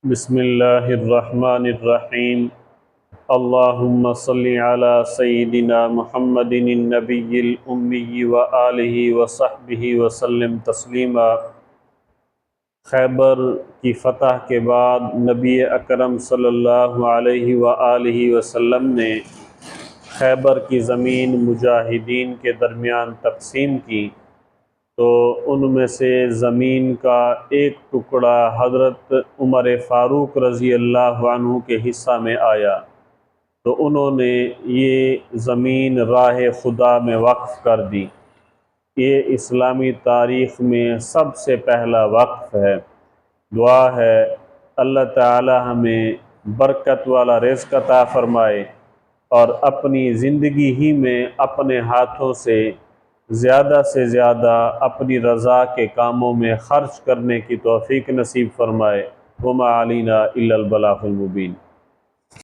بسم اللہ الرحمن الرحیم۔ اللہم صلی علی سیدنا محمد النبی الامی وآلہ وصحبہ وسلم تسلیما۔ خیبر کی فتح کے بعد نبی اکرم صلی اللہ علیہ وآلہ وسلم نے خیبر کی زمین مجاہدین کے درمیان تقسیم کی، تو ان میں سے زمین کا ایک ٹکڑا حضرت عمر فاروق رضی اللہ عنہ کے حصہ میں آیا، تو انہوں نے یہ زمین راہ خدا میں وقف کر دی۔ یہ اسلامی تاریخ میں سب سے پہلا وقف ہے۔ دعا ہے اللہ تعالی ہمیں برکت والا رزق عطا فرمائے اور اپنی زندگی ہی میں اپنے ہاتھوں سے زیادہ اپنی رضا کے کاموں میں خرچ کرنے کی توفیق نصیب فرمائے۔ وما علینا الا البلاغ المبین۔